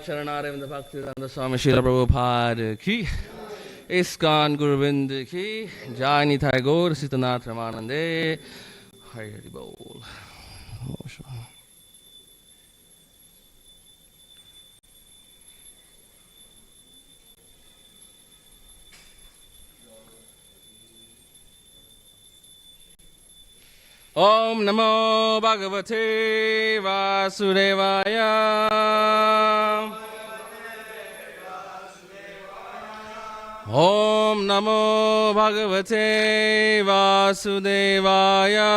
Charanarvind Bhaktivedanta Swami Srila Prabhupada ki, ISKCON Guruvind ki, Jai Nitai Gaur Sitanath Ramanande, Hari Hari Bol. Om Namo Bhagavate Vasudevaya. Om Namo Bhagavate Vasudevaya.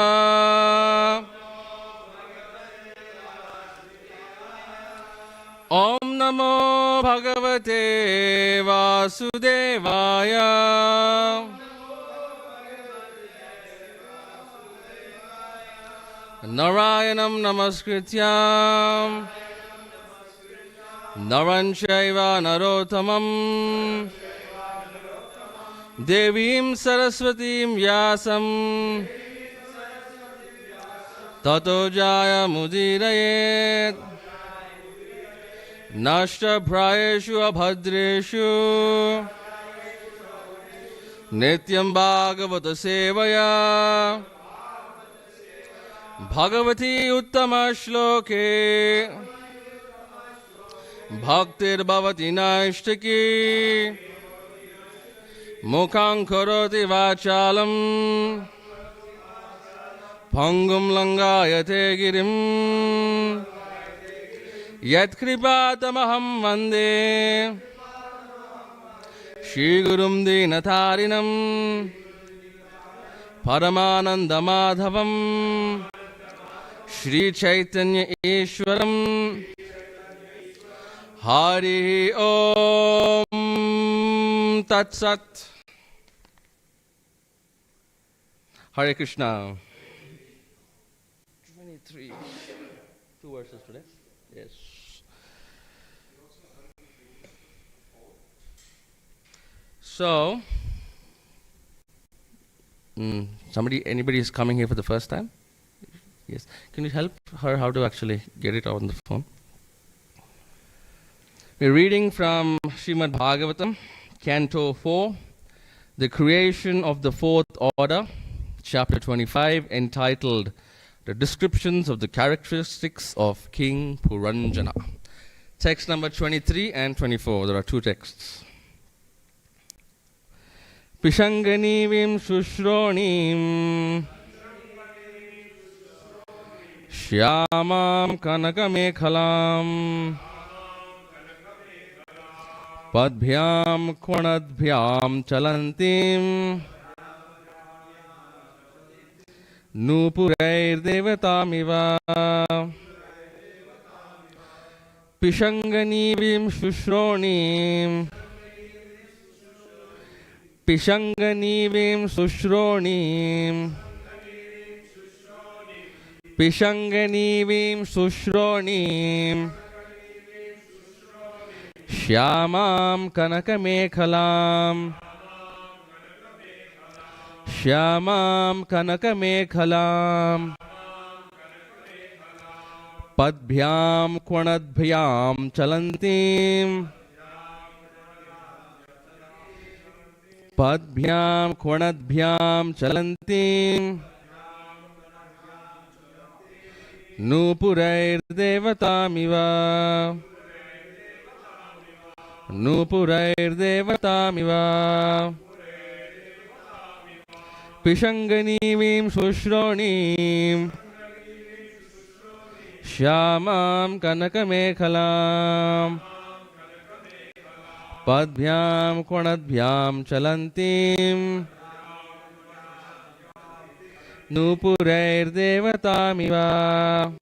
Om Namo Bhagavate Vasudevaya. Narayanam Namaskrityam Naran Chaiva Narottamam Devim Saraswatim Vyasam Tato Jaya Mudirayet Nashta Prayeshu Abhadreshu Nityam Bhagavata Sevaya Bhagavati Uttama Shloke Bhaktir Bhavati Naishtaki Mukham Karoti Vachalam Pangum Langayate Girim Yat Kripatamaham Vande Shri Gurum Dinatarinam Paramananda Madhavam Shri Chaitanya Ishwaram Hari Om Tat Sat. Hare Krishna. 23. 2 verses today. Yes. So, anybody is coming here for the first time? Yes. Can you help her how to actually get it on the phone? We're reading from Srimad Bhagavatam, Canto 4, The Creation of the Fourth Order, Chapter 25, entitled The Descriptions of the Characteristics of King Puranjana. Text number 23 and 24. There are two texts. Pishanganivim Shushronim Shyamam Kanakamekhalam Padbhyam Kvanadbhyam Chalantim Nupurair Devatamiva Pishanganivim Shushronim Pishanganivim Sushronim Pishanganivim Sushronim Shyamam Kanakamekhalam Shyamam Kanakamekhalam Padbhyam Kvanadbhyam Chalantim Padbhyam Kvanadbhyam Chalantim Nupurair Devatamiva Nupurair Devatamiva Pishanganivim Sushronim Shyamam Kanakamekhalam Padbhyam Kvanadbhyam Chalantim Nupurair Devatamiva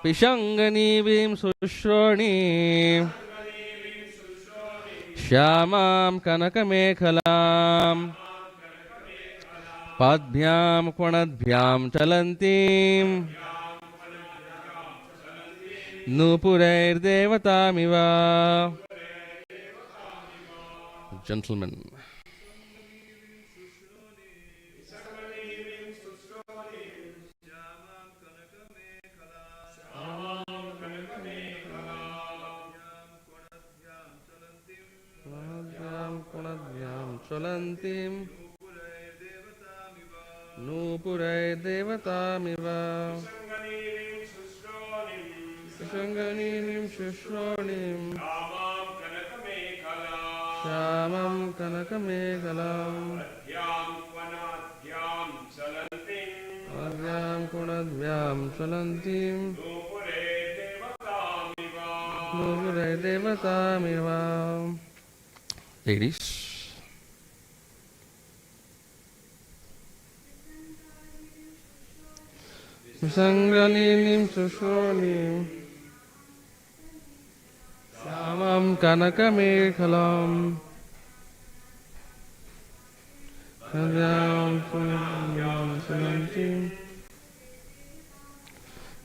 Pishanganivim Sushronim Shyamam Kanakamekhalam Padbhyam Kvanadbhyam Chalantim Nupurair Devatamiva. Gentlemen. Chalantim Nupurai Devatamiva Shanganinim Shushronim Shamam Kanakamegalam Adyam Kunadvyam Chalantim Nupurai Devatamiva. Ladies. Sangraninim Sushonim Samam Kanakamekalam Kadyam Sunantim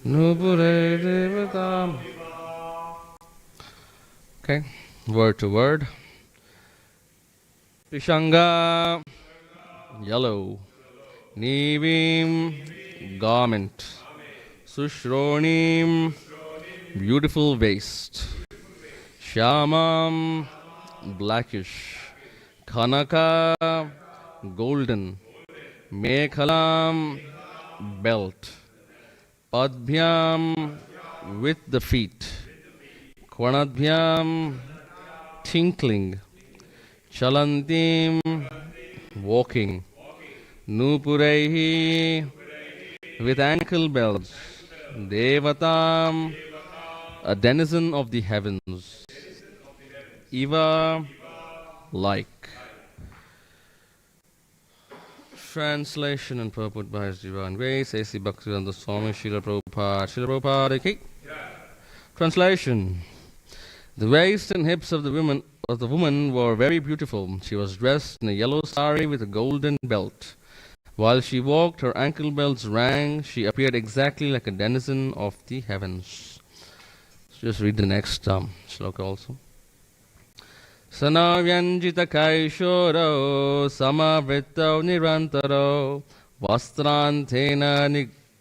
Nupure Devatam. Okay, word to word. Trishanga, yellow. Nivim, garment. Sushronim, beautiful waist. Shamam, blackish. Kanaka, golden. Mekhalam, belt. Padbhyam, with the feet. Kvanadbhyam, tinkling. Chalantim, walking. Nupurehi, with ankle belts. Devatam, a denizen of the heavens. Iva, like. Translation and purport by His Divine Grace, A.C. Bhaktivedanta Swami Srila Prabhupada. Srila Prabhupada ki. Translation. The waist and hips of the woman were very beautiful. She was dressed in a yellow sari with a golden belt. While she walked, her ankle belts rang. She appeared exactly like a denizen of the heavens. Let's just read the next shloka also. Sanavyanjita kaishoro samavrittau nirantaro vastrantena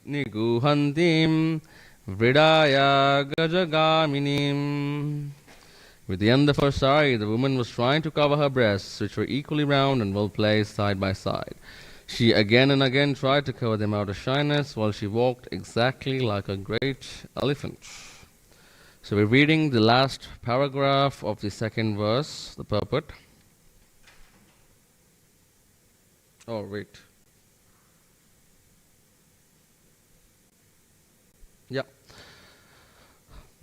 niguhantim vridaya gajagaminim. With the end of her sari, the woman was trying to cover her breasts, which were equally round and well placed side by side. She again and again tried to cover them out of shyness while she walked exactly like a great elephant. So we're reading the last paragraph of the second verse, the purport. Oh, wait. Yeah.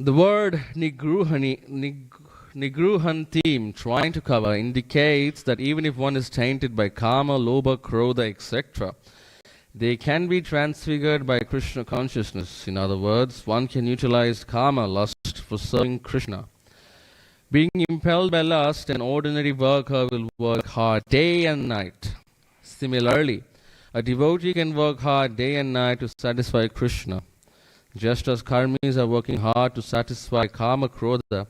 The word nigruhantim, trying to cover, indicates that even if one is tainted by kama, lobha, krodha, etc., they can be transfigured by Krishna consciousness. In other words, one can utilize kama, lust, for serving Krishna. Being impelled by lust, an ordinary worker will work hard day and night. Similarly, a devotee can work hard day and night to satisfy Krishna. Just as karmis are working hard to satisfy kama, krodha,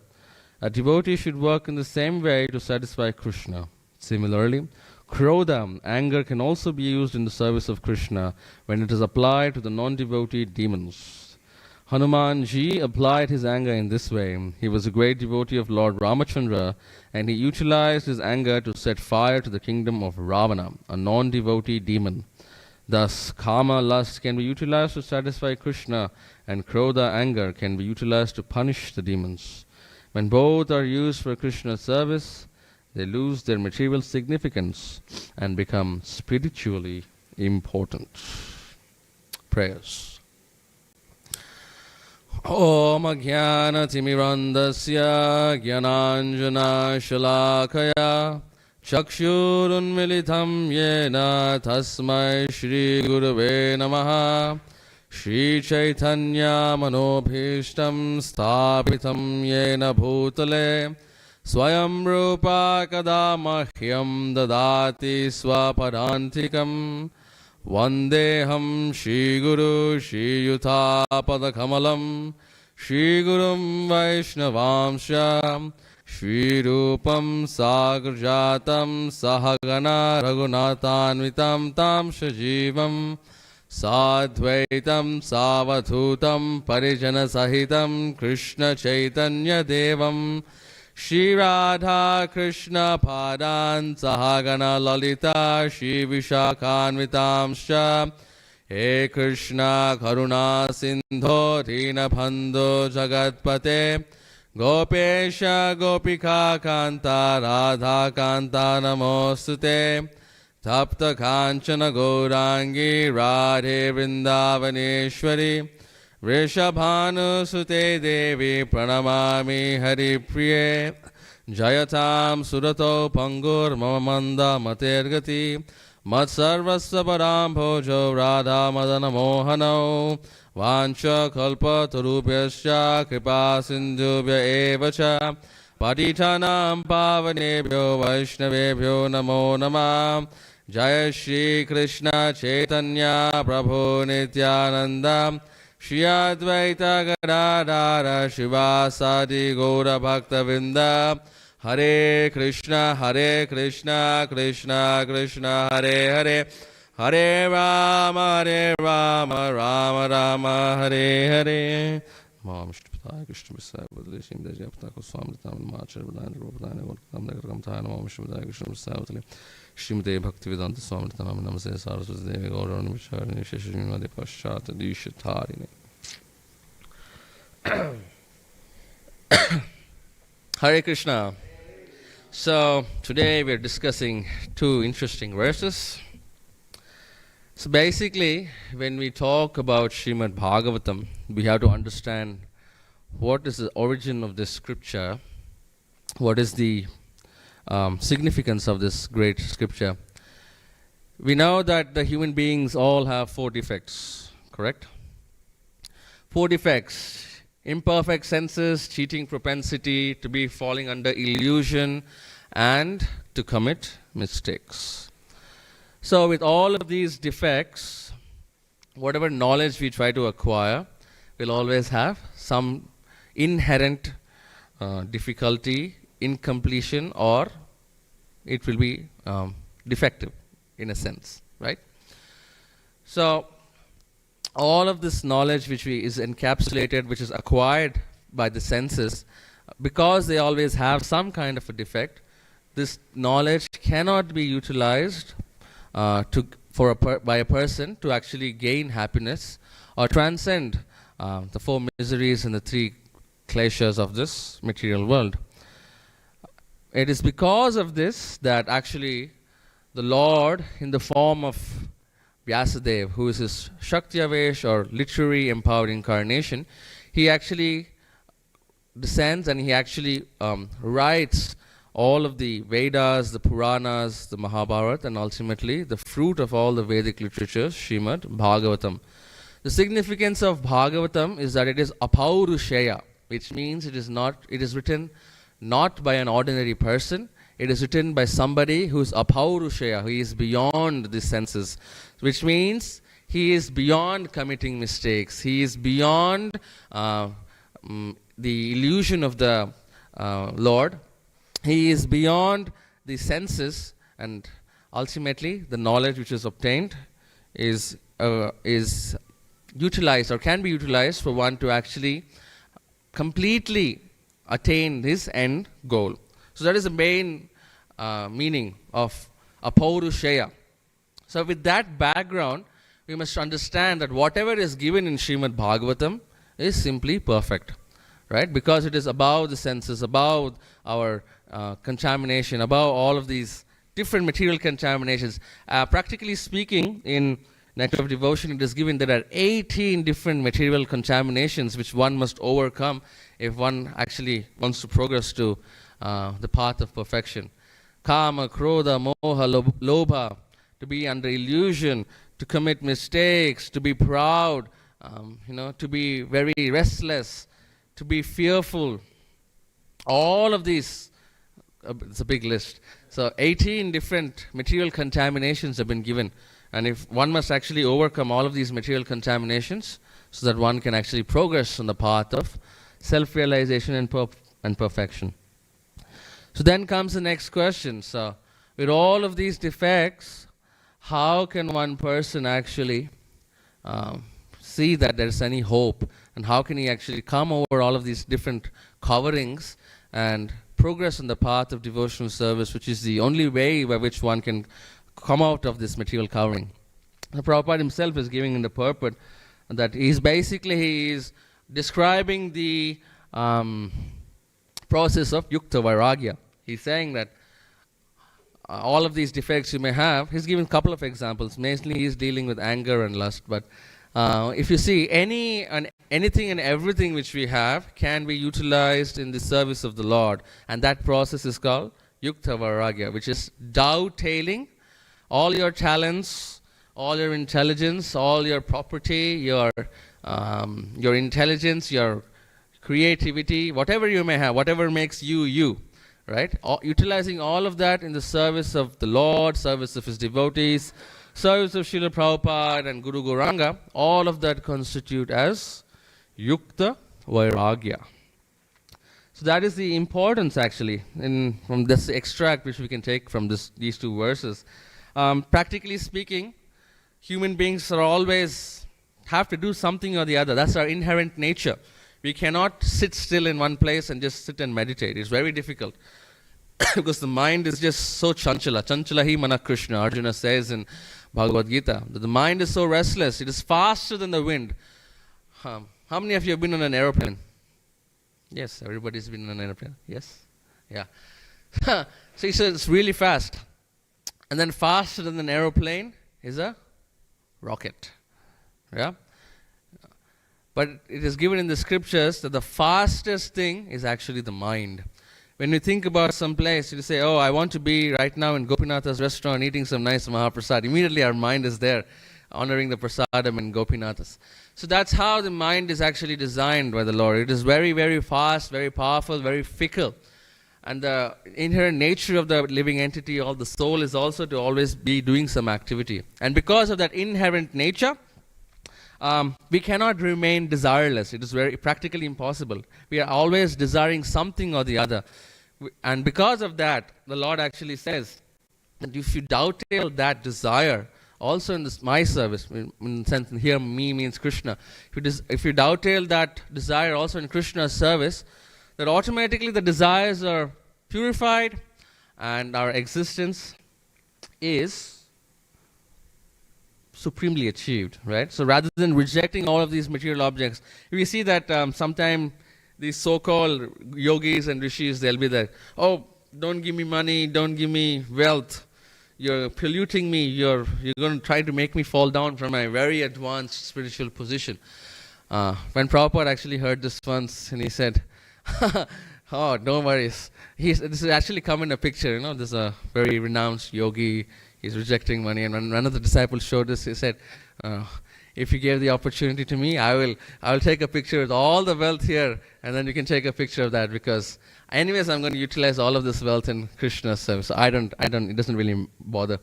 a devotee should work in the same way to satisfy Krishna. Similarly, krodha, anger, can also be used in the service of Krishna when it is applied to the non-devotee demons. Hanumanji applied his anger in this way. He was a great devotee of Lord Ramachandra, and he utilized his anger to set fire to the kingdom of Ravana, a non-devotee demon. Thus, kama, lust, can be utilized to satisfy Krishna, and krodha, anger, can be utilized to punish the demons. When both are used for Krishna's service, they lose their material significance and become spiritually important. Prayers. Om Jnana Timirandasya Jnananjana Shalakaya Chakshurunmilitam Yena Tasmai Shri Gurave Namaha Shri Chaitanya Manobhishtam Sthapitam Yena Bhutale Swayam Rupa Kada Mahyam Dadati Swapadantikam Vandeham Shri Guru Shri Yuta Padakamalam Shri Gurum Vaishnavamsha Shri Rupam Sagrajatam Sahagana Raghunathanvitam Tam Shajivam Sadvaitam Savadhutam Parijana Sahitam Krishna Chaitanya Devam Shri Radha Krishna Padan Sahagana Lalita Shri Vishakhanvitamscha He Krishna Karuna Sindho Dinabandho Jagatpate Gopesha Gopika Kanta Radha Kanta Namostute Tapta Kanchana Gaurangi Radhe Vrindavaneshwari Vrishabhanu Sute Devi Pranamami Hari Priye Jayatam Surato Pangur Mamamanda Matergati Mat Sarvasya Param Bhojo Radha Madana Mohano Vancha Kalpa Tarubhyascha Kripa Sindhubhya Evacha Patitanam Pavanebhyo Vaishnavebhyo Namo Namah Jaya Shri Krishna Chaitanya Prabhu Nityananda Shri Advaita Gadadhara Shivasadi Gaura Bhakta Vrinda Hare Krishna Krishna Krishna Hare Hare Hare Rama Rama Rama Hare Hare Namo Krishna Vishaya Vadale Shim Dejya Patako Swami Tamil Machar Vadane Rupadane Gorkam Nagarkam Thaya Namo Krishna Vishaya Vadale Shrimate Bhaktivedanta Swami Tanam Namaste Saraswati Devi Gaurana Vicharani Sheshimade Pashchata Dishatarine Hare Krishna. So today we are discussing two interesting verses. So basically, when we talk about Srimad Bhagavatam, we have to understand what is the origin of this scripture, what is the significance of this great scripture. We know that the human beings all have 4 defects, correct? 4 defects. Imperfect senses, cheating propensity, to be falling under illusion, and to commit mistakes. So with all of these defects, whatever knowledge we try to acquire will always have some inherent difficulty, incompletion, or it will be defective in a sense, right? So all of this knowledge which is encapsulated, which is acquired by the senses, because they always have some kind of a defect, this knowledge cannot be utilized by a person to actually gain happiness or transcend the 4 miseries and the 3 kleshas of this material world. It is because of this that actually the Lord, in the form of Vyasadeva, who is his Shakti-avesh or literary empowered incarnation, he actually descends and he actually writes all of the Vedas, the Puranas, the Mahabharata, and ultimately the fruit of all the Vedic literatures, Srimad Bhagavatam. The significance of Bhagavatam is that it is apaurushaya, which means it is written not by an ordinary person. It is written by somebody who is apaurushaya, who is beyond the senses, which means he is beyond committing mistakes. He is beyond the illusion of the Lord. He is beyond the senses, and ultimately the knowledge which is obtained is utilized or can be utilized for one to actually completely attain his end goal. So that is the main meaning of apaurushaya. So with that background, we must understand that whatever is given in Srimad Bhagavatam is simply perfect, right? Because it is above the senses, above our contamination, above all of these different material contaminations. Practically speaking, in Nectar of Devotion, it is given there are 18 different material contaminations which one must overcome if one actually wants to progress to the path of perfection. Kama, Krodha, Moha, Lobha, to be under illusion, to commit mistakes, to be proud, to be very restless, to be fearful. All of these, it's a big list. So 18 different material contaminations have been given. And if one must actually overcome all of these material contaminations so that one can actually progress on the path of self-realization and perfection. So then comes the next question. So with all of these defects, how can one person actually see that there's any hope, and how can he actually come over all of these different coverings and progress on the path of devotional service, which is the only way by which one can come out of this material covering. The Prabhupada himself is giving in the purport that he is describing the process of yukta vairagya. He's saying that all of these defects you may have, he's given a couple of examples. Mainly he's dealing with anger and lust, but if you see anything and everything which we have can be utilized in the service of the Lord, and that process is called yukta vairagya, which is dovetailing all your talents, all your intelligence, all your property, your intelligence, your creativity, whatever you may have, whatever makes you you, right? Utilizing all of that in the service of the Lord, service of his devotees, service of Srila Prabhupada and Guru Gauranga, all of that constitute as yukta vairagya. So that is the importance actually from this extract which we can take from these two verses. Practically speaking, human beings are always have to do something or the other. That's our inherent nature. We cannot sit still in one place and just sit and meditate. It's very difficult because the mind is just so chanchala. Chanchala hi mana Krishna, Arjuna says in Bhagavad Gita. That the mind is so restless. It is faster than the wind. How many of you have been on an aeroplane? Yes, everybody's been on an aeroplane. Yes? Yeah. So he says it's really fast. And then faster than an aeroplane is a rocket. Yeah? But it is given in the scriptures that the fastest thing is actually the mind. When you think about some place, you say, oh, I want to be right now in Gopinatha's restaurant eating some nice Mahaprasad. Immediately our mind is there, honoring the prasadam in Gopinatha's. So that's how the mind is actually designed by the Lord. It is very, very fast, very powerful, very fickle. And the inherent nature of the living entity, all the soul, is also to always be doing some activity. And because of that inherent nature, we cannot remain desireless. It is very practically impossible. We are always desiring something or the other. And because of that, the Lord actually says that if you dovetail that desire, also in this my service, in the sense here me means Krishna, if you dovetail that desire also in Krishna's service, that automatically the desires are purified and our existence is supremely achieved, right? So rather than rejecting all of these material objects, we see that sometimes these so-called yogis and rishis, they'll be there, oh, don't give me money, don't give me wealth, you're polluting me, you're going to try to make me fall down from my very advanced spiritual position. When Prabhupada actually heard this once, and he said, oh, no worries. This is actually come in a picture, there's a very renounced yogi, he's rejecting money, and when one of the disciples showed this, he said, if you gave the opportunity to me, I will take a picture with all the wealth here, and then you can take a picture of that, because anyways, I'm going to utilize all of this wealth in Krishna's service. So it doesn't really bother.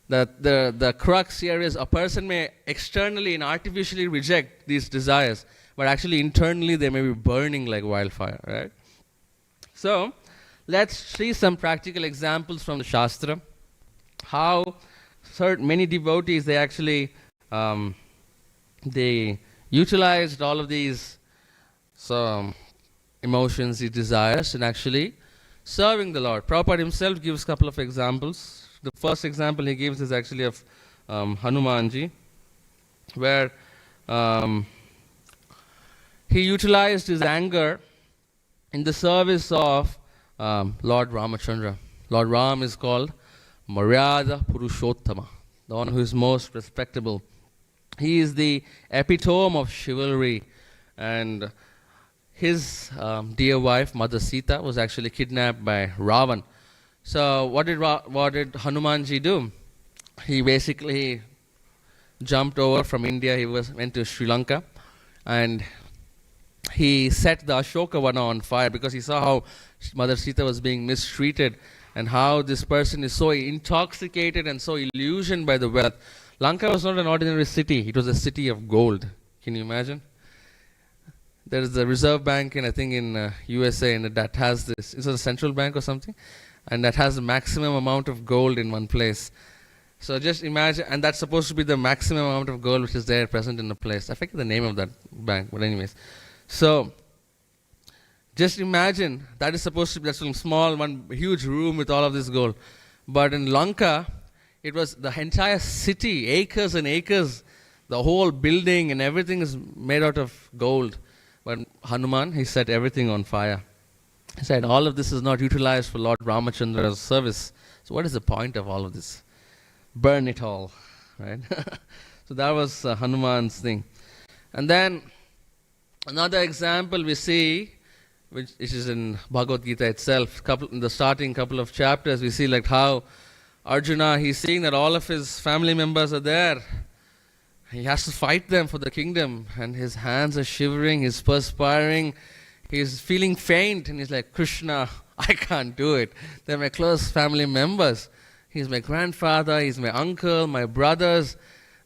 The crux here is a person may externally and artificially reject these desires, but actually internally they may be burning like wildfire, right? So, let's see some practical examples from the Shastra. How many devotees, they actually they utilized all of these emotions, these desires, and actually serving the Lord. Prabhupada himself gives a couple of examples. The first example he gives is actually of Hanumanji, where he utilized his anger in the service of Lord Ramachandra. Lord Ram is called Maryada Purushottama, the one who is most respectable. He is the epitome of chivalry, and his dear wife, Mother Sita, was actually kidnapped by Ravan. So what did Hanumanji do? He basically jumped over from India. He went to Sri Lanka, and he set the Ashoka Vana on fire because he saw how Mother Sita was being mistreated and how this person is so intoxicated and so illusioned by the wealth. Lanka was not an ordinary city. It was a city of gold. Can you imagine? There is a reserve bank in USA, and that has this. Is it a central bank or something? And that has the maximum amount of gold in one place. So just imagine, and that's supposed to be the maximum amount of gold which is there present in the place. I forget the name of that bank, but anyways. So just imagine that is supposed to be that small, one huge room with all of this gold. But in Lanka, it was the entire city, acres and acres, the whole building and everything is made out of gold. But Hanuman, he set everything on fire. He said, all of this is not utilized for Lord Ramachandra's service. So what is the point of all of this? Burn it all, right? So that was Hanuman's thing. And then another example we see, which is in Bhagavad Gita itself, in the starting couple of chapters, we see like how Arjuna, he's seeing that all of his family members are there. He has to fight them for the kingdom, and his hands are shivering, he's perspiring, he's feeling faint, and he's like, Krishna, I can't do it. They're my close family members. He's my grandfather, he's my uncle, my brothers.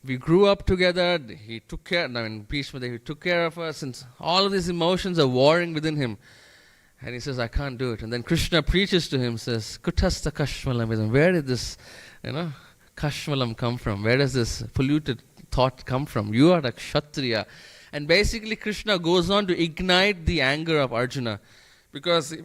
We grew up together. He took care, Bhishma, he took care of us, and all of these emotions are warring within him. And he says, I can't do it. And then Krishna preaches to him, says, Kutasta Kashmalam. Where did this, Kashmalam come from? Where does this polluted thought come from? You are a Kshatriya. And basically Krishna goes on to ignite the anger of Arjuna. Because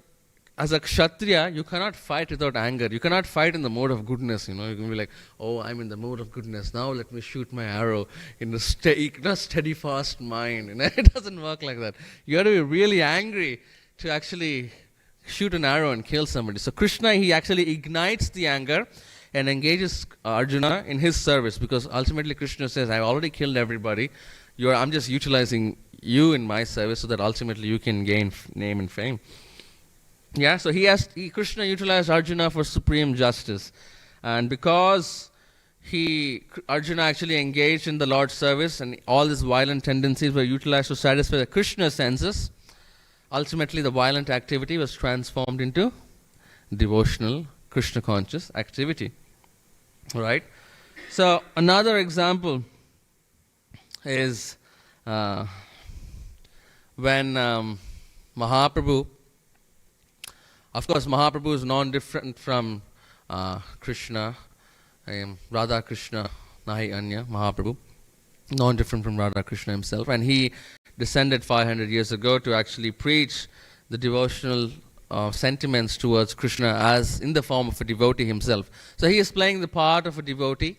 as a Kshatriya, you cannot fight without anger. You cannot fight in the mode of goodness. You can be like, oh, I'm in the mode of goodness. Now let me shoot my arrow in a steady, fast mind. It doesn't work like that. You have to be really angry to actually shoot an arrow and kill somebody. So Krishna, he actually ignites the anger and engages Arjuna in his service, because ultimately Krishna says, I've already killed everybody. I'm just utilizing you in my service so that ultimately you can gain name and fame. Yeah, so Krishna utilized Arjuna for supreme justice. And because Arjuna actually engaged in the Lord's service and all his violent tendencies were utilized to satisfy the Krishna senses, ultimately the violent activity was transformed into devotional, Krishna conscious activity. Right? So another example is when Mahaprabhu, of course Mahaprabhu is non-different from Krishna, Radha Krishna Nahi Anya, Mahaprabhu, non-different from Radha Krishna himself, and he descended 500 years ago to actually preach the devotional sentiments towards Krishna as in the form of a devotee himself. So he is playing the part of a devotee,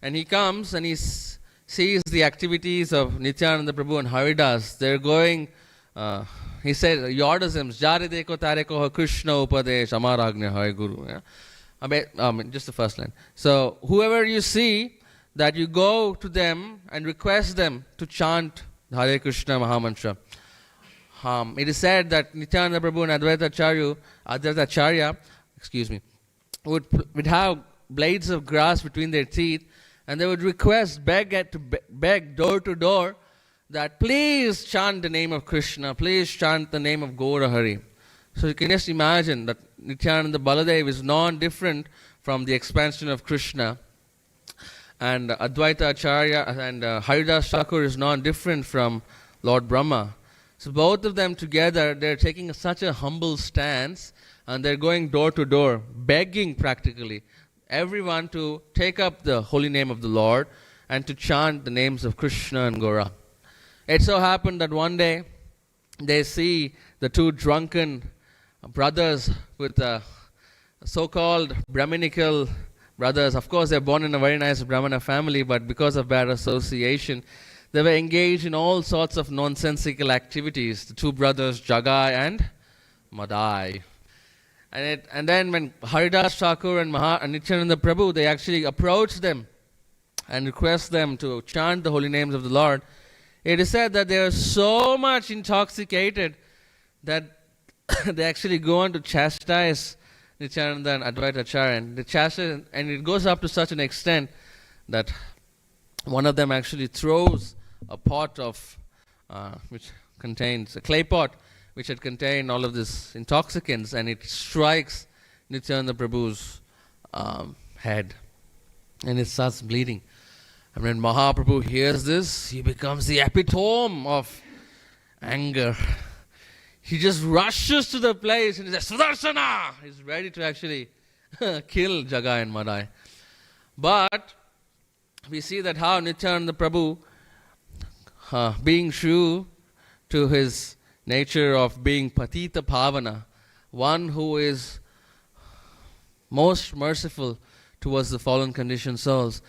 and he comes and he sees the activities of Nityananda Prabhu and Haridas. They're going, he said, he orders them, Jare deko tare ko Krishna upadesh amaragnya hai guru. Just the first line. So whoever you see, that you go to them and request them to chant Hare Krishna Mahamantra. It is said that Nityananda Prabhu and Advaita Acharya, would have blades of grass between their teeth, and they would request, beg door to door, that please chant the name of Krishna, please chant the name of Gaura Hari. So you can just imagine that Nityananda Baladev is non-different from the expansion of Krishna, and Advaita Acharya and Haridas Thakur is non-different from Lord Brahma. So both of them together, they're taking such a humble stance, and they're going door to door, begging practically everyone to take up the holy name of the Lord and to chant the names of Krishna and Gaura. It so happened that one day they see the two drunken brothers with so-called Brahminical brothers. Of course, they're born in a very nice Brahmana family, but because of bad association, they were engaged in all sorts of nonsensical activities. The two brothers, Jagai and Madai. And then when Haridas Thakur and Nityananda Prabhu, they actually approached them and request them to chant the holy names of the Lord. It is said that they are so much intoxicated that they actually go on to chastise Nityananda and Advaita Acharya. And it goes up to such an extent that one of them actually throws a pot of, which contains a clay pot, which had contained all of these intoxicants, and it strikes Nityananda Prabhu's head, and it starts bleeding. And when Mahaprabhu hears this, he becomes the epitome of anger. He just rushes to the place and he says, Sudarshana! He's ready to actually kill Jagai and Madai. But we see that how Nityananda Prabhu, being true to his nature of being Patita Pavana, one who is most merciful towards the fallen conditioned souls,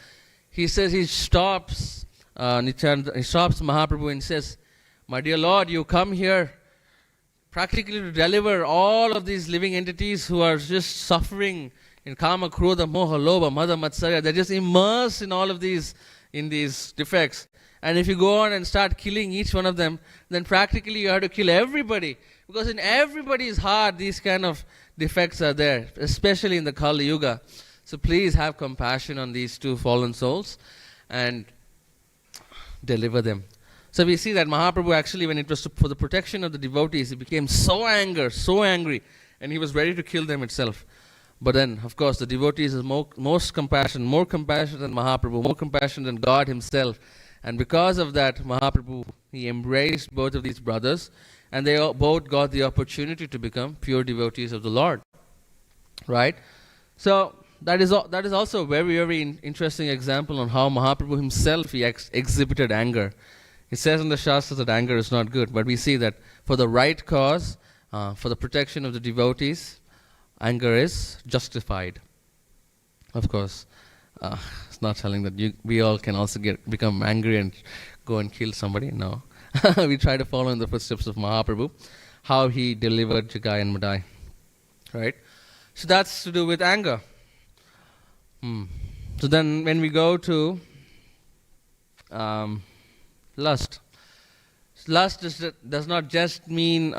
he says he stops Mahaprabhu and says, "My dear Lord, you come here practically to deliver all of these living entities who are just suffering in Kama, Krodha, Moha, Lobha, Mada, Matsarya. They're just immersed in all of these, in these defects. And if you go on and start killing each one of them, then practically you have to kill everybody. Because in everybody's heart, these kind of defects are there, especially in the Kali Yuga. So please have compassion on these two fallen souls and deliver them." So we see that Mahaprabhu actually, when it was for the protection of the devotees, he became so angry, and he was ready to kill them itself. But then, of course, the devotees are more compassionate than Mahaprabhu, more compassionate than God himself. And because of that, Mahaprabhu, he embraced both of these brothers, and they both got the opportunity to become pure devotees of the Lord. Right? So that is also a very, very interesting example on how Mahaprabhu himself, he exhibited anger. It says in the Shastras that anger is not good, but we see that for the right cause, for the protection of the devotees, anger is justified. Of course, it's not telling that we all can also become angry and go and kill somebody. No. We try to follow in the footsteps of Mahaprabhu, how he delivered Jagai and Madai. Right? So that's to do with anger. So then when we go to lust. Lust does not just mean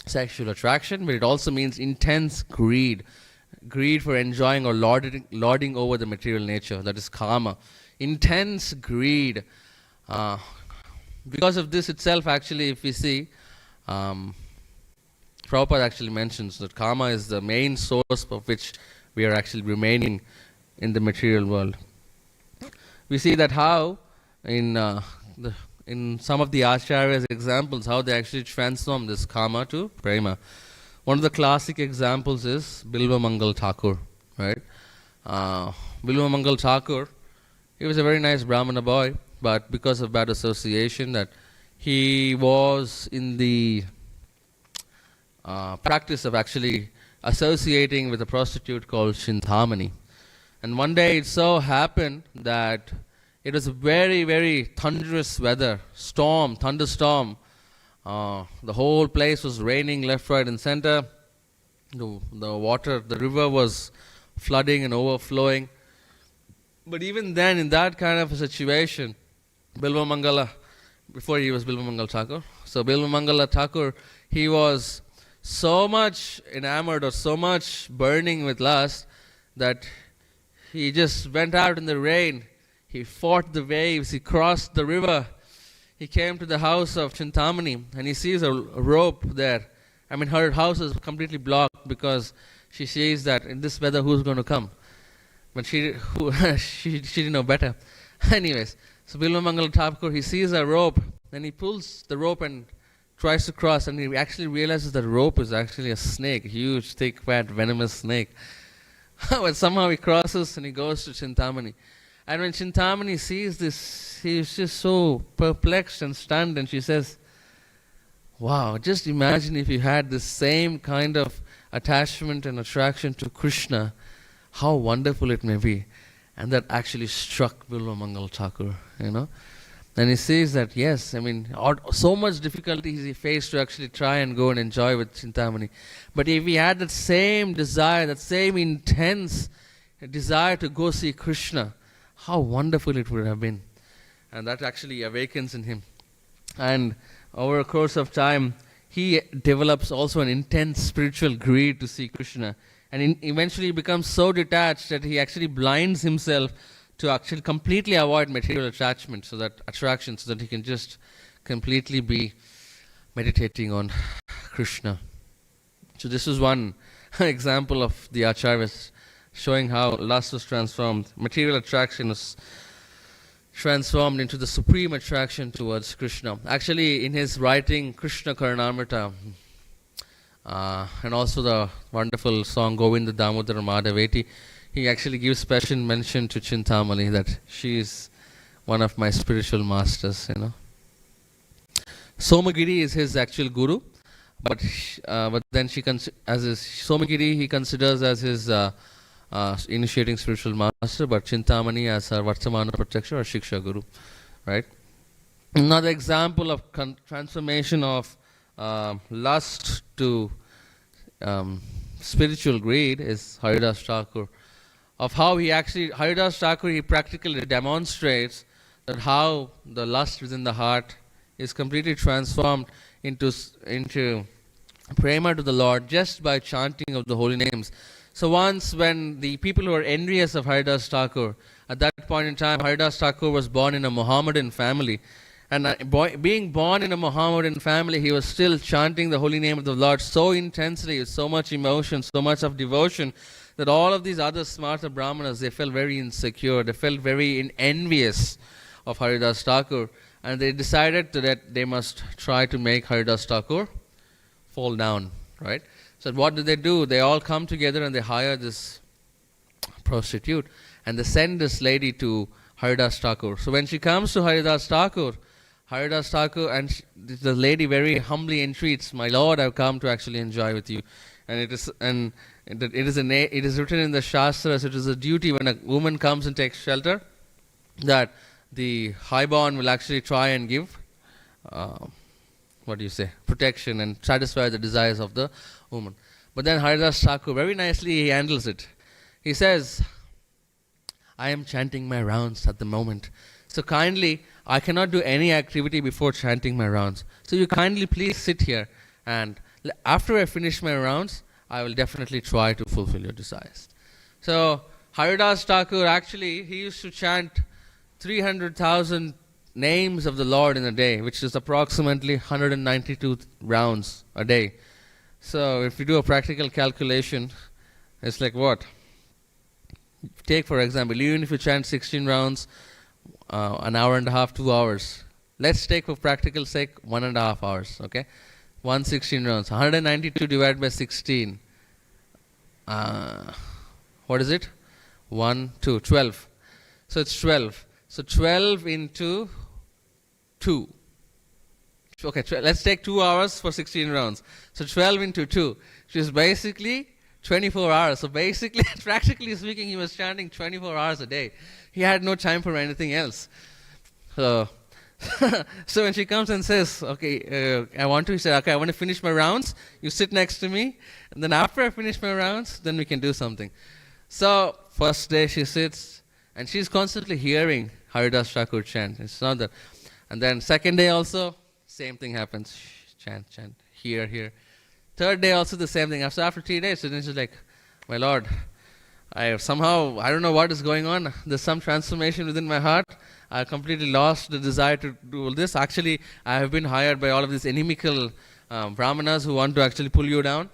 sexual attraction, but it also means intense greed. Greed for enjoying or lording over the material nature. That is kama. Intense greed. Because of this itself, actually, if we see, Prabhupada actually mentions that kama is the main source of which we are actually remaining in the material world. We see that how in some of the Acharyas' examples, how they actually transform this kama to prema. One of the classic examples is Bilva Mangal Thakur, right? Bilva Mangal Thakur, he was a very nice Brahmana boy, but because of bad association, that he was in the practice of actually associating with a prostitute called Chintamani. And one day it so happened that it was a very, very thunderous weather, thunderstorm. The whole place was raining left, right, and center. The river was flooding and overflowing. But even then, in that kind of a situation, Bilva Mangala, before he was Bilva Mangal Thakur, so Bilva Mangala Thakur, he was so much enamored or so much burning with lust that he just went out in the rain. He fought the waves. He crossed the river. He came to the house of Chintamani and he sees a rope there. I mean, her house is completely blocked because she says that in this weather, who's going to come? But she didn't know better. Anyways, so Bilva Mangal Thakur, he sees a rope and he pulls the rope and tries to cross, and he actually realizes that rope is actually a snake, a huge, thick, fat, venomous snake. But somehow he crosses and he goes to Chintamani. And when Chintamani sees this, he's just so perplexed and stunned, and she says, "Wow, just imagine if you had the same kind of attachment and attraction to Krishna, how wonderful it may be." And that actually struck Bilva Mangal Thakur, And he says that, yes, I mean, so much difficulties he faced to actually try and go and enjoy with Chintamani. But if he had that same desire, that same intense desire to go see Krishna, how wonderful it would have been. And that actually awakens in him. And over a course of time, he develops also an intense spiritual greed to see Krishna. And eventually becomes so detached that he actually blinds himself to actually completely avoid material attraction, so that he can just completely be meditating on Krishna. So this is one example of the Acharyas showing how lust was transformed, material attraction was transformed into the supreme attraction towards Krishna. Actually, in his writing Krishna Karnamrita, and also the wonderful song Govinda Damodara Madhaveti, he actually gives special mention to Chintamani that she is one of my spiritual masters, Somagiri is his actual guru, but then as his Somagiri he considers as his initiating spiritual master, but Chintamani as her Vartamana protector or Shiksha guru, right? Another example of transformation of lust to spiritual greed is Haridas Thakur. Of how Haridas Thakur, he practically demonstrates that how the lust within the heart is completely transformed into prema to the Lord just by chanting of the holy names. So once when the people who are envious of Haridas Thakur, at that point in time, Haridas Thakur was born in a Mohammedan family. And being born in a Mohammedan family, he was still chanting the holy name of the Lord so intensely, with so much emotion, so much of devotion, that all of these other smarter Brahmanas, they felt very insecure, they felt very envious of Haridas Thakur. And they decided that they must try to make Haridas Thakur fall down, right? So what do? They all come together and they hire this prostitute. And they send this lady to Haridas Thakur. So when she comes to Haridas Thakur, and the lady very humbly entreats, "My Lord, I've come to actually enjoy with you." And it is written in the Shastras, it is a duty when a woman comes and takes shelter, that the highborn will actually try and give, protection and satisfy the desires of the woman. But then Haridas Thakur, very nicely he handles it. He says, "I am chanting my rounds at the moment. So kindly, I cannot do any activity before chanting my rounds. So you kindly please sit here, and after I finish my rounds, I will definitely try to fulfill your desires." So Haridas Thakur, actually, he used to chant 300,000 names of the Lord in a day, which is approximately 192 rounds a day. So if you do a practical calculation, it's like what? Take for example, even if you chant 16 rounds, an hour and a half, 2 hours. Let's take for practical sake 1.5 hours, okay? 116 rounds. 192 divided by 16. What is it? 1, 2, 12. So it's 12. So 12 into 2. Okay, let's take 2 hours for 16 rounds. So 12 into 2, which is basically 24 hours. So basically, practically speaking, he was chanting 24 hours a day. He had no time for anything else. So, so when she comes and says, "Okay, I want to finish my rounds. You sit next to me. And then after I finish my rounds, then we can do something." So first day she sits, and she's constantly hearing Haridas Thakur chant. It's not that. And then second day also, same thing happens. Chant, here. Third day also the same thing. After 3 days, then she's like, "My Lord, I don't know what is going on. There's some transformation within my heart. I completely lost the desire to do all this. Actually, I have been hired by all of these inimical brahmanas who want to actually pull you down.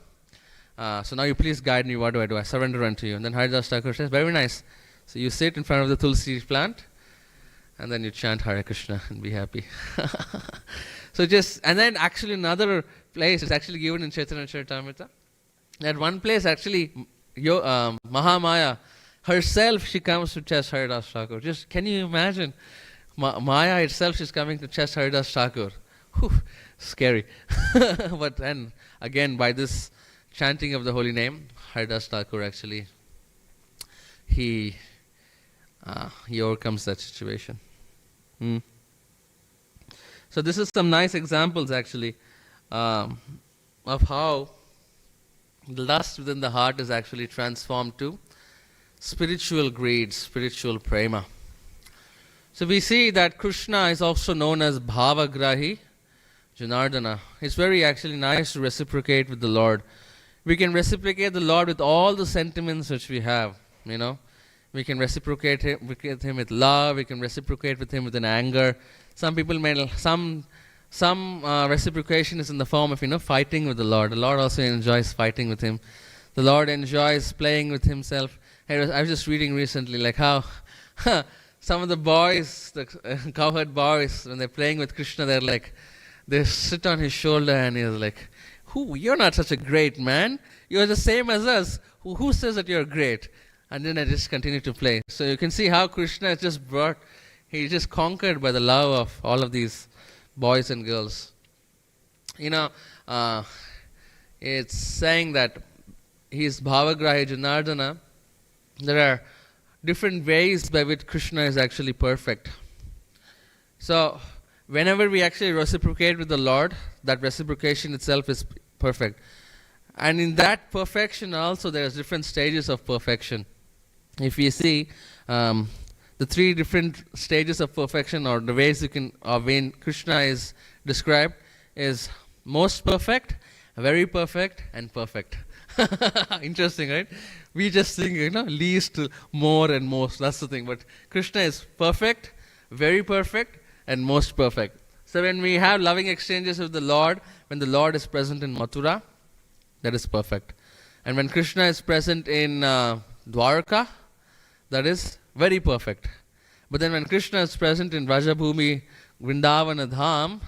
So now you please guide me. What do I do? I surrender unto you." And then Haridas Thakur says, "Very nice. So you sit in front of the tulsi plant, and then you chant Hare Krishna and be happy." And then actually another place is actually given in Chaitanya Charitamrita. That one place actually, Mahamaya herself, she comes to chest Haridas Thakur. Just can you imagine? Maya itself is coming to chest Haridas Thakur. Whew, scary. But then again, by this chanting of the holy name, Haridas Thakur actually, he overcomes that situation. So this is some nice examples actually of how the lust within the heart is actually transformed to spiritual greed, spiritual prema. So we see that Krishna is also known as Bhavagrahi Janardana. It's very actually nice to reciprocate with the Lord. We can reciprocate the Lord with all the sentiments which we have, We can reciprocate with him with love. We can reciprocate with him with an anger. Some people some reciprocation is in the form of fighting with the Lord. The Lord also enjoys fighting with him. The Lord enjoys playing with himself. I was just reading recently like how some of the boys, the cowherd boys, when they're playing with Krishna, they sit on his shoulder and he's like, "You're not such a great man. You're the same as us. Who says that you're great?" And then I just continue to play. So you can see how Krishna is just he's just conquered by the love of all of these boys and girls. It's saying that he's Bhavagrahi Janardana. There are different ways by which Krishna is actually perfect. So whenever we actually reciprocate with the Lord, that reciprocation itself is perfect. And in that perfection also there are different stages of perfection. If you see the three different stages of perfection, or the ways when Krishna is described, is most perfect, very perfect, and perfect. Interesting, right? We just think, least, more, and most. That's the thing. But Krishna is perfect, very perfect, and most perfect. So when we have loving exchanges with the Lord, when the Lord is present in Mathura, that is perfect. And when Krishna is present in Dwarka, that is very perfect. But then when Krishna is present in Vrajabhumi, Vrindavana Dham,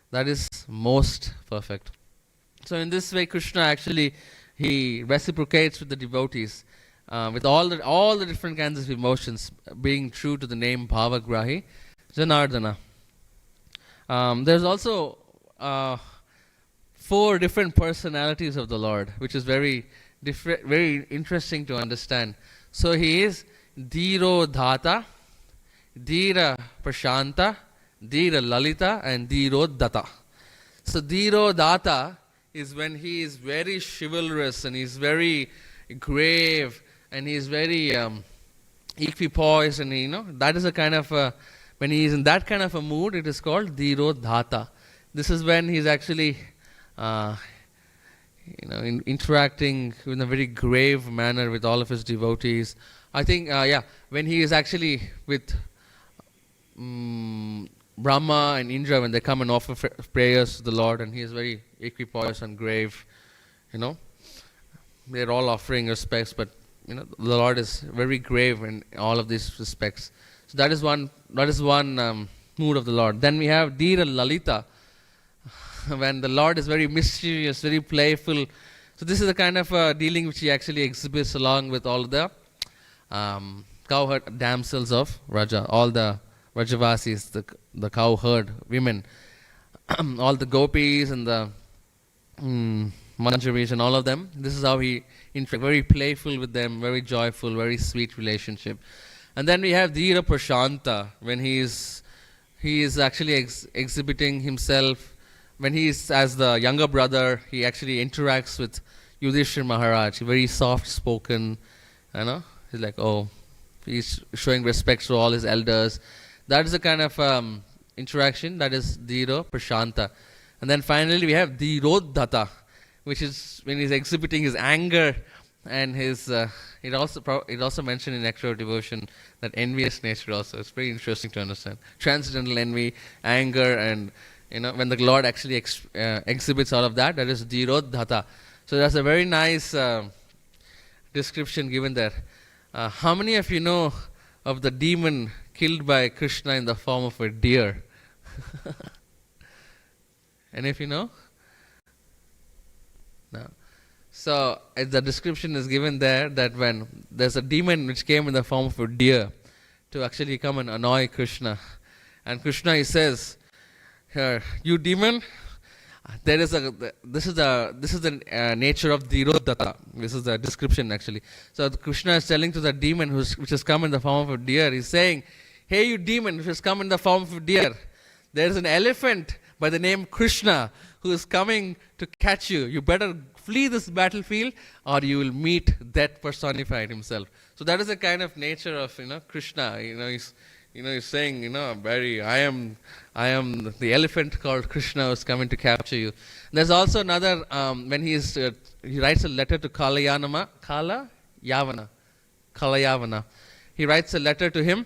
that is most perfect. So in this way, Krishna actually, he reciprocates with the devotees, with all the different kinds of emotions, being true to the name Bhavagrahi Janardana. There's also 4 different personalities of the Lord, which is very interesting to understand. So he is Dhiro Dhata, Dhira Prashanta, Dhira Lalita, and Dhiro Data. So Dhiro Data is when he is very chivalrous and he's very grave and he's very equipoised, and that is a kind of when he is in that kind of a mood, it is called Dhiro Dhata. This is when he's actually interacting in a very grave manner with all of his devotees. I think, when he is actually with Brahma and Indra, when they come and offer prayers to the Lord, and he is very equipoised and grave, they're all offering respects, but the Lord is very grave in all of these respects. So that is one mood of the Lord. Then we have Dhira Lalita, when the Lord is very mysterious, very playful. So this is the kind of dealing which he actually exhibits along with all the cowherd damsels of Raja, all the Rajavasis, the cowherd women, all the gopis and the Manjaris and all of them. This is how he interacts, very playful with them, very joyful, very sweet relationship. And then we have Dhira Prashanta, when he is actually exhibiting himself. When he is as the younger brother, he actually interacts with Yudhishthira Maharaj, very soft-spoken, he's like, he's showing respect to all his elders. That is the kind of interaction, that is Dhiro Prashanta. And then finally we have Dhirodhata, which is when he's exhibiting his anger and his, it also mentioned in Nectar of Devotion, that envious nature also. It's very interesting to understand. Transcendental envy, anger, and when the Lord actually exhibits all of that, that is Dhirodhata. So that's a very nice description given there. How many of you know of the demon killed by Krishna in the form of a deer? Any of you know? No. So the description is given there that when there's a demon which came in the form of a deer to actually come and annoy Krishna, and Krishna, he says, "Here, you demon, this is the nature of Dhirodhata." This is the description actually. So Krishna is telling to the demon which has come in the form of a deer, he's saying, "Hey, you demon which has come in the form of a deer, there is an elephant by the name Krishna who is coming to catch you. You better flee this battlefield or you will meet death personified himself." So that is the kind of nature of Krishna. He's saying, I am the elephant called Krishna who is coming to capture you. There's also another, when he writes a letter to Kalayavana. He writes a letter to him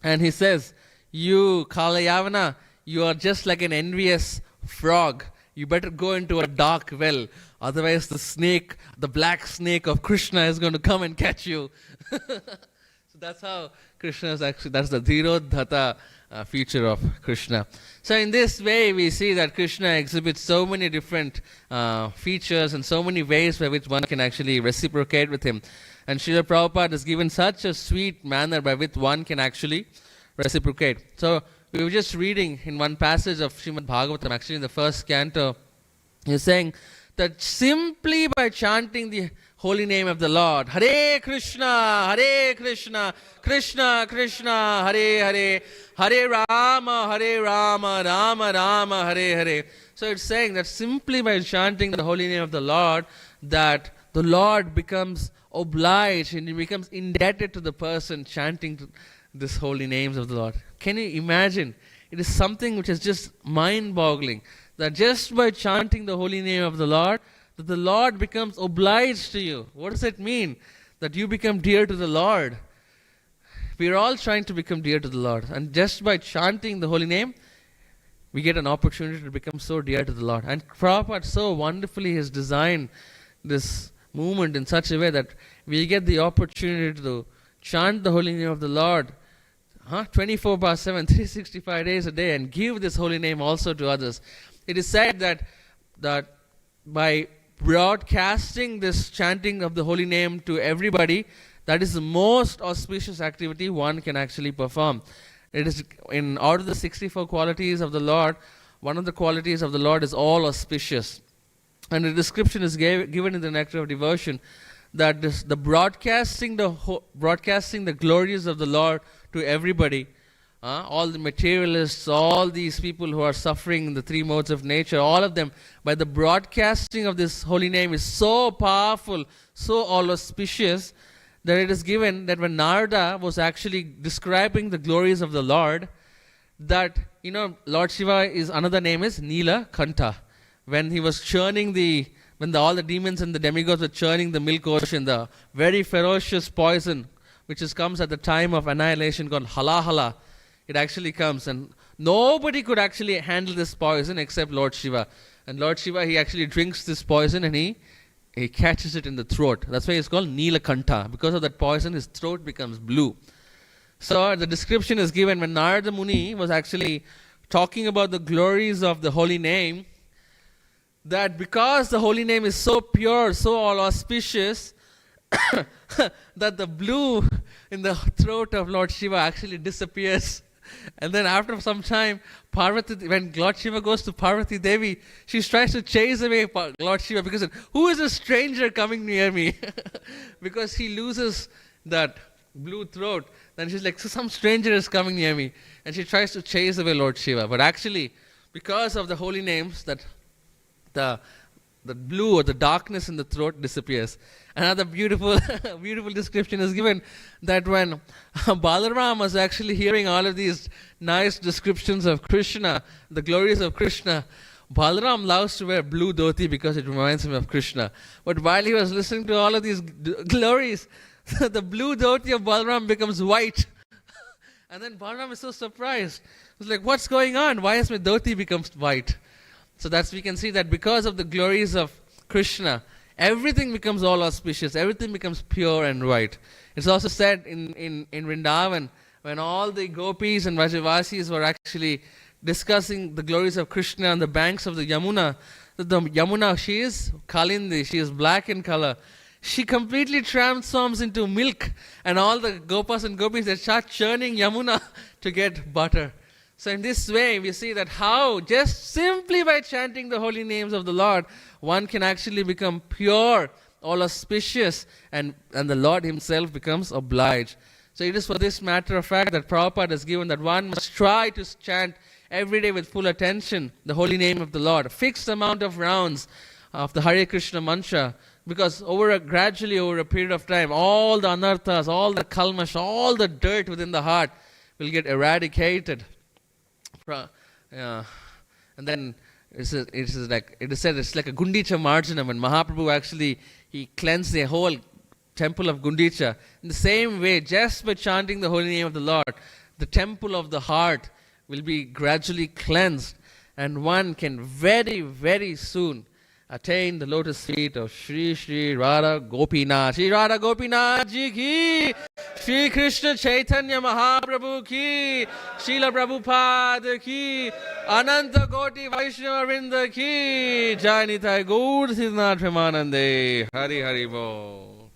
and he says, "You Kalayavana, you are just like an envious frog. You better go into a dark well. Otherwise the black snake of Krishna is going to come and catch you." So that's how Krishna is actually, that's the Dhirodhata feature of Krishna. So in this way, we see that Krishna exhibits so many different features and so many ways by which one can actually reciprocate with him. And Srila Prabhupada has given such a sweet manner by which one can actually reciprocate. So we were just reading in one passage of Srimad Bhagavatam, actually in the first canto, he's saying that simply by chanting the holy name of the Lord, Hare Krishna, Krishna Krishna, Hare Hare, Hare Rama, Rama Rama, Hare Hare. So it's saying that simply by chanting the holy name of the Lord, that the Lord becomes obliged and he becomes indebted to the person chanting these holy names of the Lord. Can you imagine? It is something which is just mind-boggling, that just by chanting the holy name of the Lord, that the Lord becomes obliged to you. What does it mean? That you become dear to the Lord. We are all trying to become dear to the Lord. And just by chanting the holy name, we get an opportunity to become so dear to the Lord. And Prabhupada so wonderfully has designed this movement in such a way that we get the opportunity to chant the holy name of the Lord 24/7, 365 days a day, and give this holy name also to others. It is said that by broadcasting this chanting of the holy name to everybody, that is the most auspicious activity one can actually perform. It is out of the 64 qualities of the Lord, one of the qualities of the Lord is all auspicious. And the description is given in the Nectar of Devotion, that the broadcasting the glories of the Lord to everybody, all the materialists, all these people who are suffering in the three modes of nature, all of them, by the broadcasting of this holy name is so powerful, so all auspicious, that it is given that when Narada was actually describing the glories of the Lord, that, Lord Shiva is another name is Nila Kanta. When he was churning all the demons and the demigods were churning the milk ocean, the very ferocious poison, which comes at the time of annihilation called Halahala, it actually comes, and nobody could actually handle this poison except Lord Shiva. And Lord Shiva, he actually drinks this poison and he catches it in the throat. That's why it's called Nilakanta. Because of that poison, his throat becomes blue. So the description is given when Narada Muni was actually talking about the glories of the holy name, that because the holy name is so pure, so all auspicious, that the blue in the throat of Lord Shiva actually disappears. And then after some time, Parvati, when Lord Shiva goes to Parvati Devi, she tries to chase away Lord Shiva because who is a stranger coming near me? Because he loses that blue throat. Then she's like, so some stranger is coming near me. And she tries to chase away Lord Shiva. But actually, because of the holy names, that the blue or the darkness in the throat disappears. Another beautiful description is given, that when Balaram was actually hearing all of these nice descriptions of Krishna, the glories of Krishna, Balaram loves to wear blue dhoti because it reminds him of Krishna. But while he was listening to all of these glories, the blue dhoti of Balaram becomes white. And then Balaram is so surprised. He's like, what's going on? Why has my dhoti become white? So we can see that because of the glories of Krishna, everything becomes all auspicious, everything becomes pure and right. It's also said in Vrindavan, when all the gopis and Vrajavasis were actually discussing the glories of Krishna on the banks of the Yamuna, that the Yamuna, she is Kalindi, she is black in color. She completely transforms into milk, and all the gopas and gopis, they start churning Yamuna to get butter. So in this way, we see that how just simply by chanting the holy names of the Lord, one can actually become pure, all auspicious, and the Lord himself becomes obliged. So it is for this matter of fact that Prabhupada has given that one must try to chant every day with full attention the holy name of the Lord, a fixed amount of rounds of the Hare Krishna mantra, because gradually over a period of time, all the anarthas, all the kalmash, all the dirt within the heart will get eradicated. And then it is said it's like a Gundicha Marjanam, when Mahaprabhu actually he cleansed the whole temple of Gundicha. In the same way, just by chanting the holy name of the Lord, the temple of the heart will be gradually cleansed, and one can very, very soon attain the lotus feet of Shri Shri Radha Gopinath. Shri Radha Gopinath Ji ki, Shri Krishna Chaitanya Mahaprabhu ki, Srila Prabhupada ki, Ananta Koti Vaishnava Vrinda ki, Jai Nitai Gaur Siddhanath Premanande. Hari Hari Bo.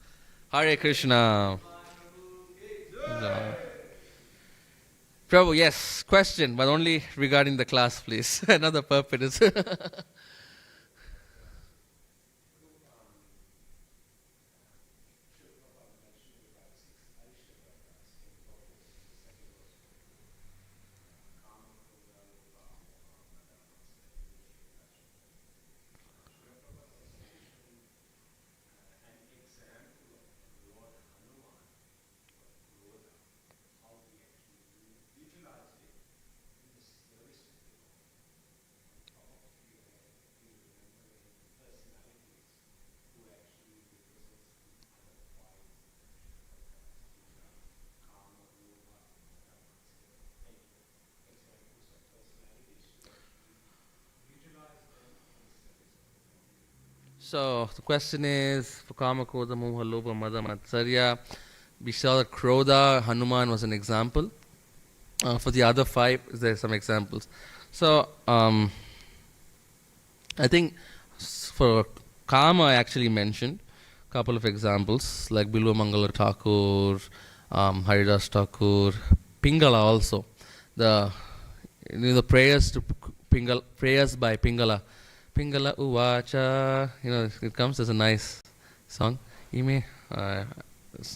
Hare Krishna. Prabhu, yes, question, but only regarding the class, please. Another purpose. So the question is, for Kama, Krodha, Moha, Lobha, Mada, Matsarya, we saw that Krodha, Hanuman was an example. For the other 5, there are some examples. So I think for Kama, I actually mentioned a couple of examples, like Bilwa Mangala Thakur, Haridas Thakur, Pingala also. The prayers to prayers by Pingala. Pingala Uvacha, it comes as a nice song. It's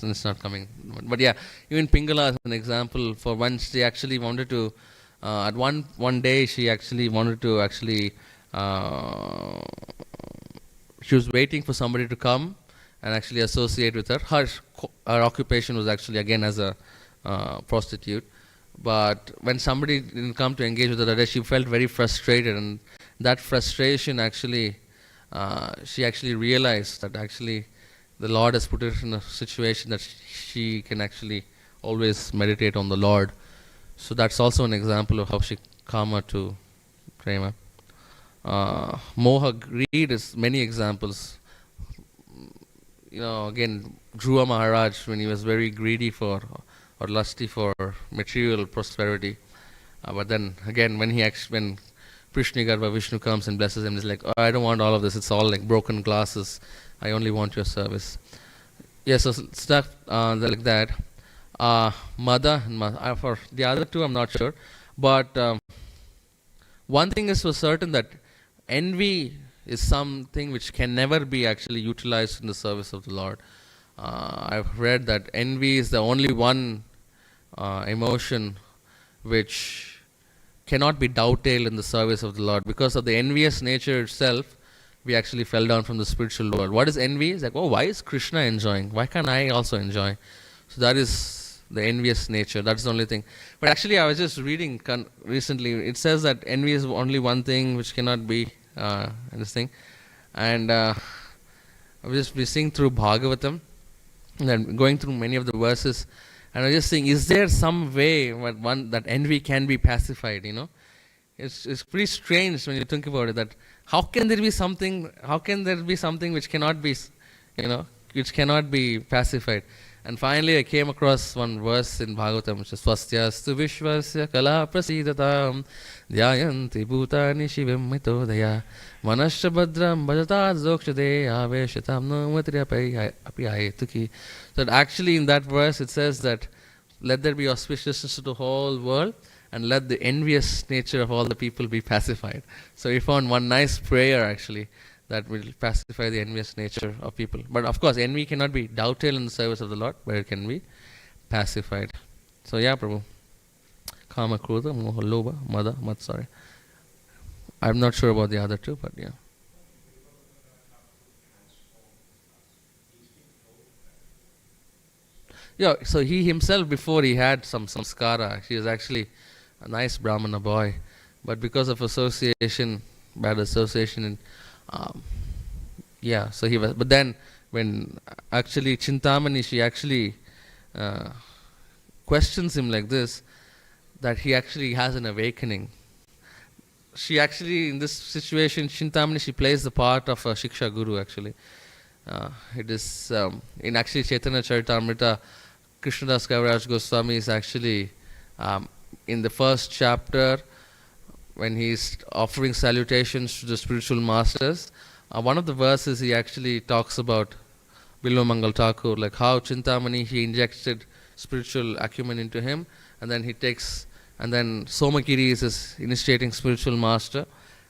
not coming. But yeah, even Pingala is an example for once she actually wanted to, at one day she actually wanted to she was waiting for somebody to come and actually associate with her. Her occupation was actually again as a prostitute. But when somebody didn't come to engage with her that day, she felt very frustrated, and that frustration actually, she actually realized that actually the Lord has put her in a situation that she can actually always meditate on the Lord. So that's also an example of how she Kama to Prema. Moha, greed is many examples. Again, Dhruva Maharaj, when he was very greedy for or lusty for material prosperity. But then again, when Prishnigarbha Vishnu comes and blesses him, he's like, oh, I don't want all of this. It's all like broken glasses. I only want your service. Yes, so stuff like that. Mada and for the other 2, I'm not sure. But one thing is for certain, that envy is something which can never be actually utilized in the service of the Lord. I've read that envy is the only one emotion which cannot be dovetailed in the service of the Lord. Because of the envious nature itself, we actually fell down from the spiritual world. What is envy? It's like, oh, why is Krishna enjoying? Why can't I also enjoy? So that is the envious nature. That's the only thing. But actually, I was just reading recently. It says that envy is only one thing which cannot be this thing. And I was just seeing through Bhagavatam, and then going through many of the verses, and I was just saying, is there some way that envy can be pacified? It's pretty strange when you think about it. That how can there be something which cannot be, which cannot be pacified? And finally, I came across one verse in Bhagavatam, which is Swastyastu Vishwasya Kala Prasidatam Dhyayanti Bhutani Shivam Mitodaya Manasya Bhadram Bhajatat Zokshade Aveshatam Nomatri Api Ayetuki. That actually in that verse it says that let there be auspiciousness to the whole world, and let the envious nature of all the people be pacified. So we found one nice prayer actually that will pacify the envious nature of people. But of course, envy cannot be dovetailed in the service of the Lord, but it can be pacified. So yeah, Prabhu. Kama, Krodha, Moha, Lobha, Mada, Matsarya. I'm not sure about the other 2, but yeah. Yeah, so he himself, before he had some samskara, he was actually a nice Brahmana boy. But because of association, bad association, so he was. But then when actually Chintamani, she actually questions him like this, that he actually has an awakening. she actually, in this situation, Chintamani, she plays the part of a Shiksha Guru actually. It is in actually Chaitanya Charitamrita, Krishnadas Kaviraj Goswami is actually in the first chapter when he's offering salutations to the spiritual masters. One of the verses he actually talks about Bilwa Mangal Thakur, like how Chintamani, he injected spiritual acumen into him, and then he takes, and then Somakiri is his initiating spiritual master,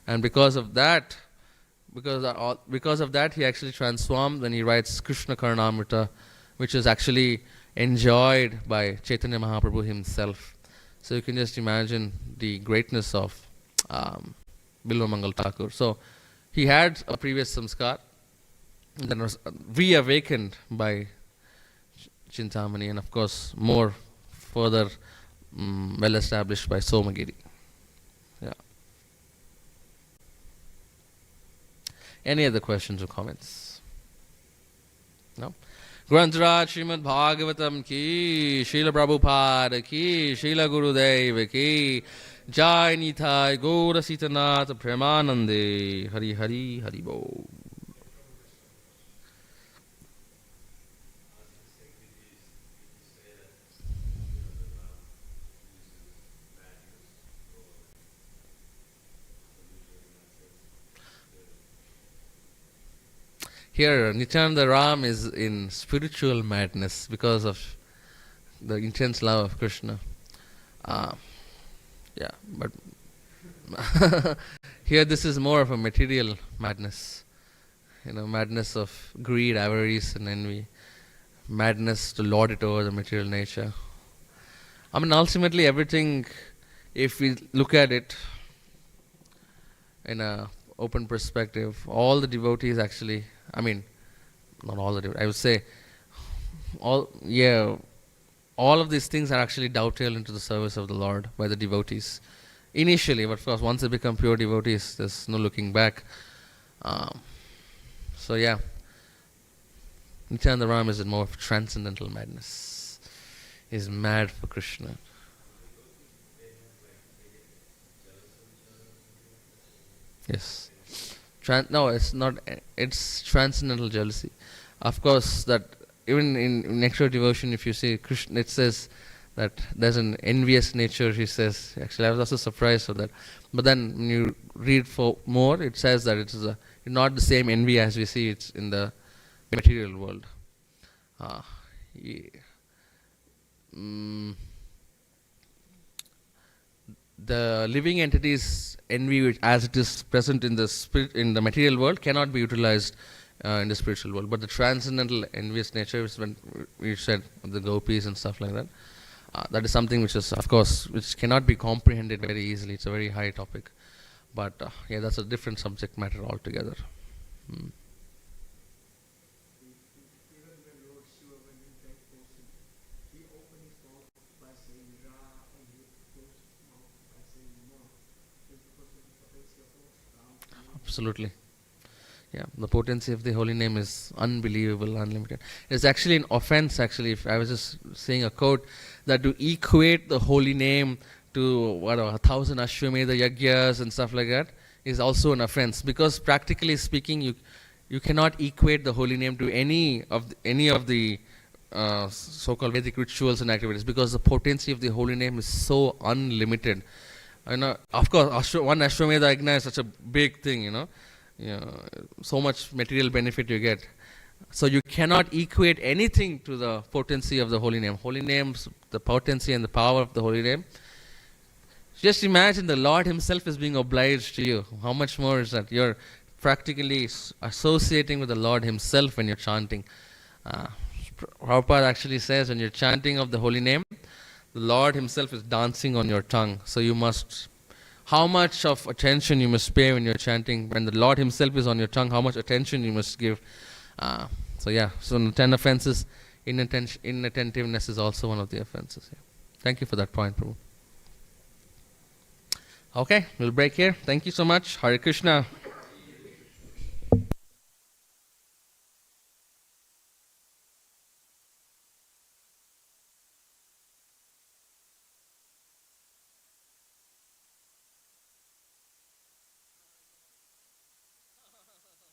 and because of that, he actually transformed when he writes Krishna Karnamrita, which is actually enjoyed by Chaitanya Mahaprabhu himself. So you can just imagine the greatness of Bilwa Mangal Thakur. So he had a previous samskar, that was reawakened by Chintamani, and of course more further well established by Somagiri. Yeah. Any other questions or comments? No? Grantaraj Srimad Bhagavatam ki, Srila Prabhupada ki, Srila Gurudev ki, Jai Nithai Gaura Sitanatha Premanande, Hari Hari Hari Bo. Here, Nityananda Ram is in spiritual madness because of the intense love of Krishna. Yeah, but here this is more of a material madness. Madness of greed, avarice and envy. Madness to lord it over the material nature. I mean, ultimately everything, if we look at it in a open perspective, all the devotees actually, I mean, not all the devotees, I would say, all of these things are actually dovetailed into the service of the Lord by the devotees. Initially, but of course, once they become pure devotees, there's no looking back. So yeah, Nityananda Ram is in more of transcendental madness. He's mad for Krishna. Yes. No, it's not. It's transcendental jealousy. Of course, that even in nectar devotion, if you see Krishna, it says that there's an envious nature. He says. Actually, I was also surprised of that. But then, when you read for more, it says that it is not the same envy as we see it's in the material world. The living entity's envy, as it is present in the spirit, in the material world, cannot be utilized in the spiritual world. But the transcendental envious nature, is when we said the gopis and stuff like that, that is something which is, of course, which cannot be comprehended very easily. It's a very high topic. But yeah, that's a different subject matter altogether. Absolutely. Yeah, the potency of the holy name is unbelievable, unlimited. It's actually an offense, actually. If I was just saying a quote, that to equate the holy name to 1,000 Ashwamedha Yagyas and stuff like that is also an offense. Because practically speaking, you cannot equate the holy name to any of the so-called Vedic rituals and activities, because the potency of the holy name is so unlimited. Of course, one Ashwamedha Yajna is such a big thing, so much material benefit you get. So you cannot equate anything to the potency of the holy name. Holy names, the potency and the power of the holy name. Just imagine the Lord himself is being obliged to you. How much more is that? You're practically associating with the Lord himself when you're chanting. Prabhupada actually says when you're chanting of the holy name, the Lord himself is dancing on your tongue. So you must, how much of attention you must pay when you're chanting. When the Lord himself is on your tongue, how much attention you must give. So 10 offenses, inattentiveness is also one of the offenses. Yeah. Thank you for that point, Prabhu. Okay, we'll break here. Thank you so much. Hare Krishna.